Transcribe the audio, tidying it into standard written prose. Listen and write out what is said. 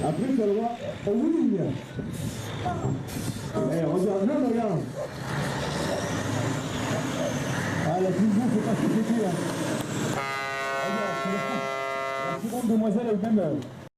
Après, tu vas le voir au wheeling. Eh, regarde, non, regarde. Ah, la plus beau, faut pas se péter. Regarde, la seconde demoiselle elle-même.